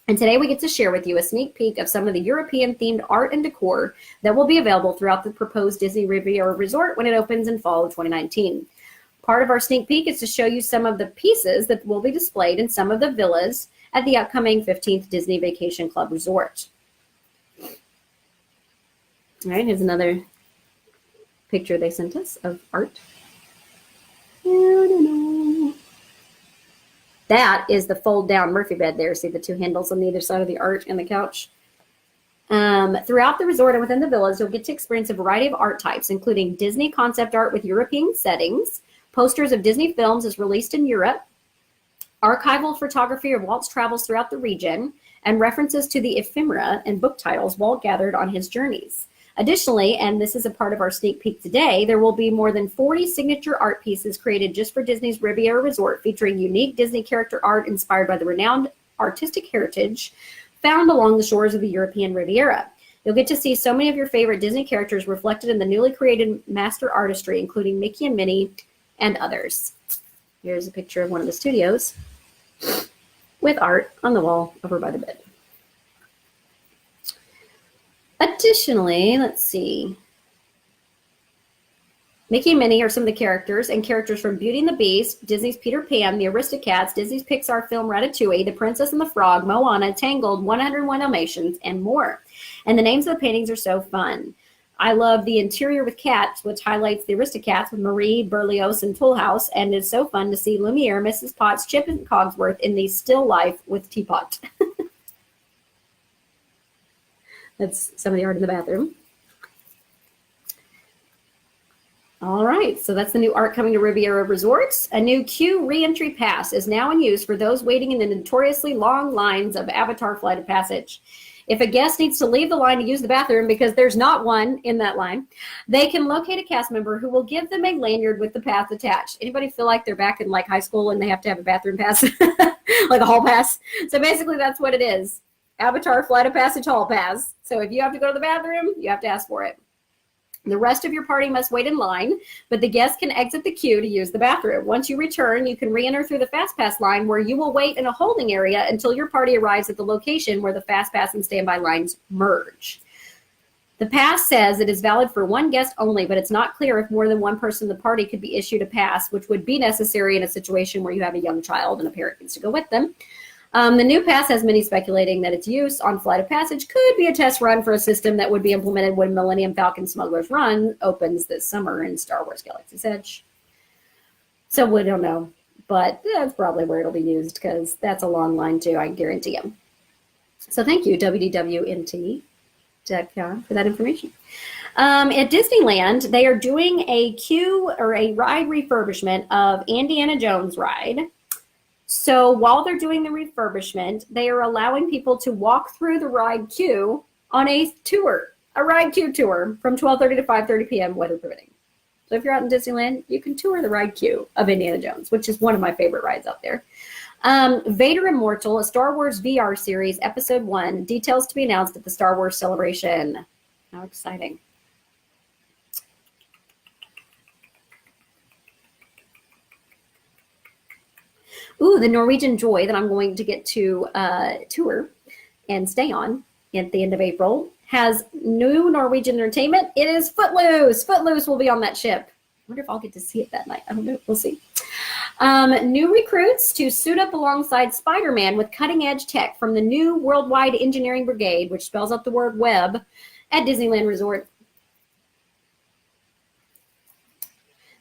and today we get to share with you a sneak peek of some of the European-themed art and decor that will be available throughout the proposed Disney Riviera Resort when it opens in fall of 2019. Part of our sneak peek is to show you some of the pieces that will be displayed in some of the villas at the upcoming 15th Disney Vacation Club Resort. All right, here's another picture they sent us of art. That is the fold-down Murphy bed there. See the two handles on either side of the art and the couch. Throughout the resort and within the villas, you'll get to experience a variety of art types, including Disney concept art with European settings, posters of Disney films as released in Europe, archival photography of Walt's travels throughout the region, and references to the ephemera and book titles Walt gathered on his journeys. Additionally, and this is a part of our sneak peek today, there will be more than 40 signature art pieces created just for Disney's Riviera Resort, featuring unique Disney character art inspired by the renowned artistic heritage found along the shores of the European Riviera. You'll get to see so many of your favorite Disney characters reflected in the newly created master artistry, including Mickey and Minnie and others. Here's a picture of one of the studios with art on the wall over by the bed. Additionally, let's see. Mickey and Minnie are some of the characters and characters from Beauty and the Beast, Disney's Peter Pan, the Aristocats, Disney's Pixar film Ratatouille, The Princess and the Frog, Moana, Tangled, 101 Dalmatians, and more. And the names of the paintings are so fun. I love the interior with cats, which highlights the Aristocats with Marie, Berlioz, and Toll House, and it's so fun to see Lumiere, Mrs. Potts, Chip, and Cogsworth in the still life with Teapot. That's some of the art in the bathroom. All right, so that's the new art coming to Riviera Resorts. A new queue re-entry pass is now in use for those waiting in the notoriously long lines of Avatar Flight of Passage. If a guest needs to leave the line to use the bathroom because there's not one in that line, they can locate a cast member who will give them a lanyard with the pass attached. Anybody feel like they're back in like high school and they have to have a bathroom pass, like a hall pass? So basically that's what it is. Avatar Flight of Passage Hall Pass. So if you have to go to the bathroom, you have to ask for it. The rest of your party must wait in line, but the guests can exit the queue to use the bathroom. Once you return, you can re-enter through the Fast Pass line where you will wait in a holding area until your party arrives at the location where the Fast Pass and standby lines merge. The pass says it is valid for one guest only, but it's not clear if more than one person in the party could be issued a pass, which would be necessary in a situation where you have a young child and a parent needs to go with them. The new pass has many speculating that its use on Flight of Passage could be a test run for a system that would be implemented when Millennium Falcon Smuggler's Run opens this summer in Star Wars Galaxy's Edge. So we don't know, but that's probably where it'll be used because that's a long line too, I guarantee you. So thank you, www.nt.com, for that information. At Disneyland, they are doing a queue or a ride refurbishment of Indiana Jones ride. So while they're doing the refurbishment, they are allowing people to walk through the ride queue on a tour, a ride queue tour from 12:30 to 5:30 p.m., weather permitting. So if you're out in Disneyland, you can tour the ride queue of Indiana Jones, which is one of my favorite rides out there. Vader Immortal, a Star Wars VR series, Episode 1, details to be announced at the Star Wars Celebration. How exciting. Ooh, the Norwegian Joy that I'm going to get to tour and stay on at the end of April has new Norwegian entertainment. It is Footloose. Footloose will be on that ship. I wonder if I'll get to see it that night. I don't know. We'll see. New recruits to suit up alongside Spider-Man with cutting-edge tech from the new Worldwide Engineering Brigade, which spells out the word web, at Disneyland Resort.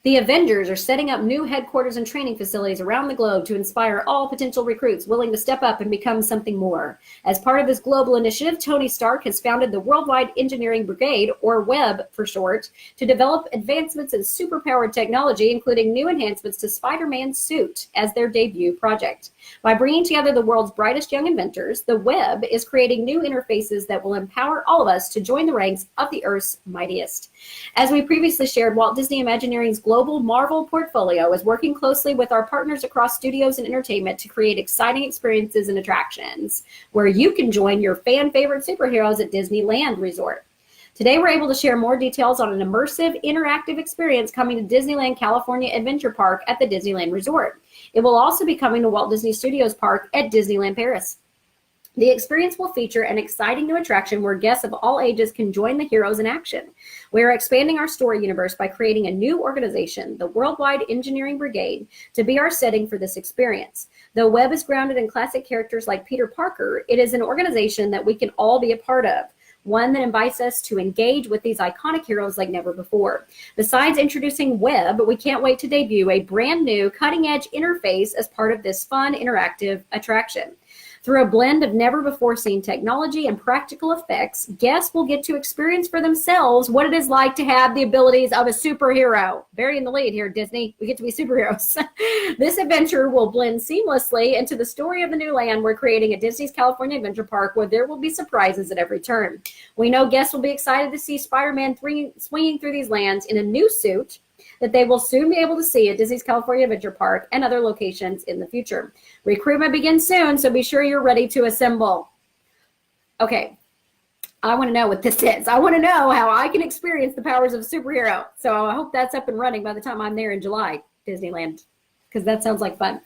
The Avengers are setting up new headquarters and training facilities around the globe to inspire all potential recruits willing to step up and become something more. As part of this global initiative, Tony Stark has founded the Worldwide Engineering Brigade, or WEB for short, to develop advancements in superpowered technology, including new enhancements to Spider-Man's suit as their debut project. By bringing together the world's brightest young inventors, the WEB is creating new interfaces that will empower all of us to join the ranks of the Earth's mightiest. As we previously shared, Walt Disney Imagineering's global Marvel portfolio is working closely with our partners across studios and entertainment to create exciting experiences and attractions where you can join your fan favorite superheroes at Disneyland Resort. Today, we're able to share more details on an immersive, interactive experience coming to Disneyland California Adventure Park at the Disneyland Resort. It will also be coming to Walt Disney Studios Park at Disneyland Paris. The experience will feature an exciting new attraction where guests of all ages can join the heroes in action. We are expanding our story universe by creating a new organization, the Worldwide Engineering Brigade, to be our setting for this experience. Though WEB is grounded in classic characters like Peter Parker, it is an organization that we can all be a part of, one that invites us to engage with these iconic heroes like never before. Besides introducing WEB, we can't wait to debut a brand new cutting-edge interface as part of this fun, interactive attraction. Through a blend of never-before-seen technology and practical effects, guests will get to experience for themselves what it is like to have the abilities of a superhero. Very in the lead here, Disney. We get to be superheroes. This adventure will blend seamlessly into the story of the new land we're creating at Disney's California Adventure Park, where there will be surprises at every turn. We know guests will be excited to see Spider-Man swinging through these lands in a new suit that they will soon be able to see at Disney's California Adventure Park and other locations in the future. Recruitment begins soon, so be sure you're ready to assemble. Okay, I want to know what this is. I want to know how I can experience the powers of a superhero. So I hope that's up and running by the time I'm there in July, Disneyland, because that sounds like fun.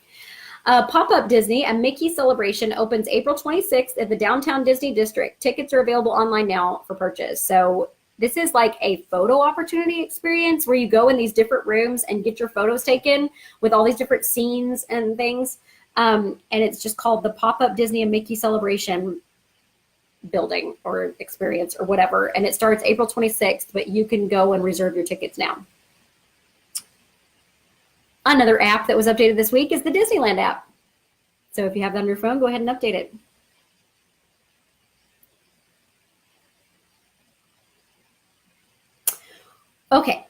Pop-Up Disney, a Mickey celebration, opens April 26th at the Downtown Disney District. Tickets are available online now for purchase. So this is like a photo opportunity experience where you go in these different rooms and get your photos taken with all these different scenes and things. And it's just called the Pop-Up Disney and Mickey Celebration building or experience or whatever. And it starts April 26th, but you can go and reserve your tickets now. Another app that was updated this week is the Disneyland app. So if you have it on your phone, go ahead and update it. Okay,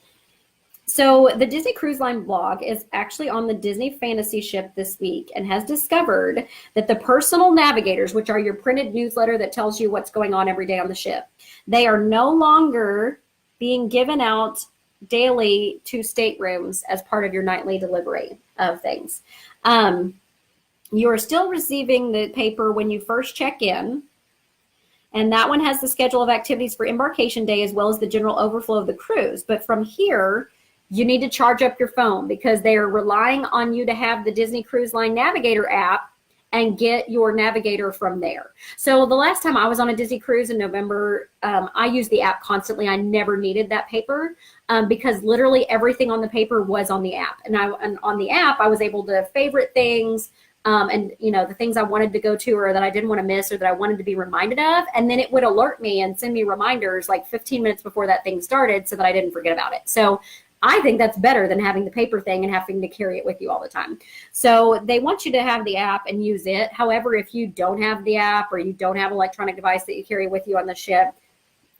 so the Disney Cruise Line blog is actually on the Disney Fantasy ship this week and has discovered that the personal navigators, which are your printed newsletter that tells you what's going on every day on the ship, they are no longer being given out daily to staterooms as part of your nightly delivery of things. You are still receiving the paper when you first check in. And that one has the schedule of activities for embarkation day as well as the general overflow of the cruise. But from here, you need to charge up your phone because they are relying on you to have the Disney Cruise Line Navigator app and get your navigator from there. So the last time I was on a Disney cruise in November, I used the app constantly. I never needed that paper because literally everything on the paper was on the app. And on the app, I was able to favorite things, and the things I wanted to go to or that I didn't want to miss or that I wanted to be reminded of. And then it would alert me and send me reminders like 15 minutes before that thing started so that I didn't forget about it. So I think that's better than having the paper thing and having to carry it with you all the time. So they want you to have the app and use it. However, if you don't have the app or you don't have an electronic device that you carry with you on the ship,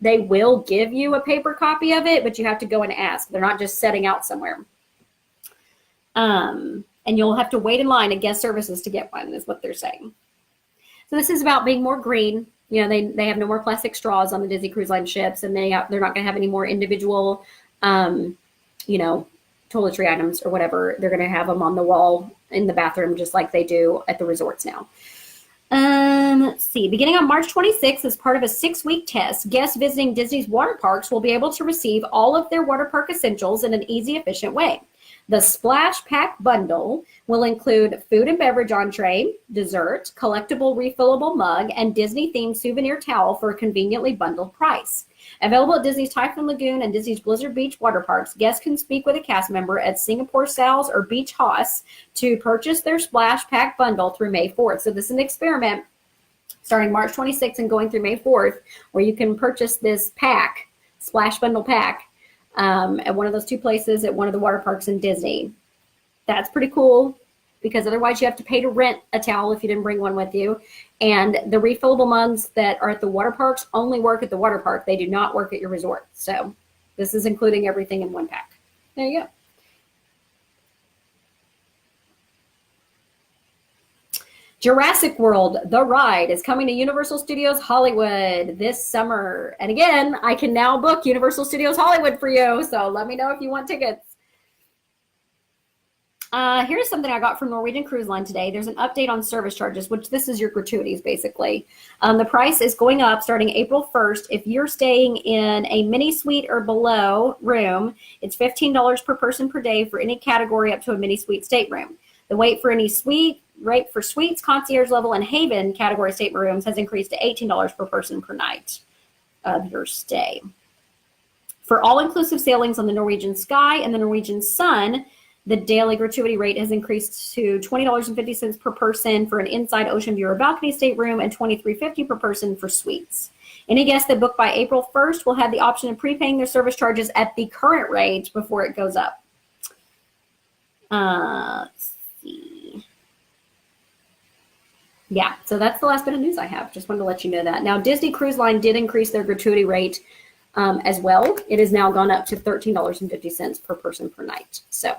they will give you a paper copy of it, but you have to go and ask. They're not just setting out somewhere. And you'll have to wait in line at guest services to get one, is what they're saying. So this is about being more green. They have no more plastic straws on the Disney Cruise Line ships, and they're not going to have any more individual, toiletry items or whatever. They're going to have them on the wall in the bathroom, just like they do at the resorts now. Let's see. Beginning on March 26th, as part of a 6-week test, guests visiting Disney's water parks will be able to receive all of their water park essentials in an easy, efficient way. The Splash Pack bundle will include food and beverage entree, dessert, collectible refillable mug, and Disney-themed souvenir towel for a conveniently bundled price. Available at Disney's Typhoon Lagoon and Disney's Blizzard Beach water parks, guests can speak with a cast member at Singapore Sal's or Beach Haus to purchase their Splash Pack bundle through May 4th. So this is an experiment starting March 26th and going through May 4th, where you can purchase this pack, Splash Bundle pack, at one of those two places at one of the water parks in Disney. That's pretty cool because otherwise you have to pay to rent a towel if you didn't bring one with you. And the refillable mugs that are at the water parks only work at the water park. They do not work at your resort. So this is including everything in one pack. There you go. Jurassic World, The Ride, is coming to Universal Studios Hollywood this summer. And again, I can now book Universal Studios Hollywood for you. So let me know if you want tickets. Here's something I got from Norwegian Cruise Line today. There's an update on service charges, which this is your gratuities, basically. The price is going up starting April 1st. If you're staying in a mini suite or below room, it's $15 per person per day for any category up to a mini suite stateroom. The rate for suites, concierge level, and Haven category staterooms has increased to $18 per person per night of your stay. For all-inclusive sailings on the Norwegian Sky and the Norwegian Sun, the daily gratuity rate has increased to $20.50 per person for an inside ocean view or balcony stateroom and $23.50 per person for suites. Any guests that book by April 1st will have the option of prepaying their service charges at the current rate before it goes up. Let's see. Yeah, so that's the last bit of news I have. Just wanted to let you know that. Now, Disney Cruise Line did increase their gratuity rate as well. It has now gone up to $13.50 per person per night. So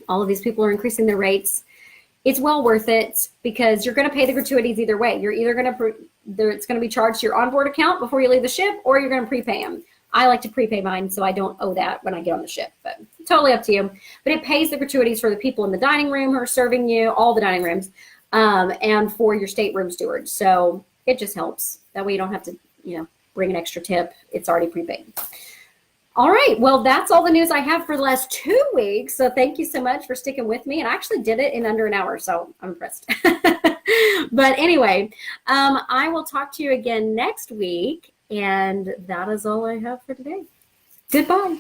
all of these people are increasing their rates. It's well worth it because you're going to pay the gratuities either way. You're either going to, it's going to be charged to your onboard account before you leave the ship, or you're going to prepay them. I like to prepay mine so I don't owe that when I get on the ship, but totally up to you. But it pays the gratuities for the people in the dining room who are serving you, all the dining rooms, and for your stateroom steward. So it just helps. That way you don't have to, bring an extra tip. It's already prepaid. All right. Well, that's all the news I have for the last 2 weeks. So thank you so much for sticking with me. And I actually did it in under an hour, so I'm impressed. But anyway, I will talk to you again next week. And that is all I have for today. Goodbye.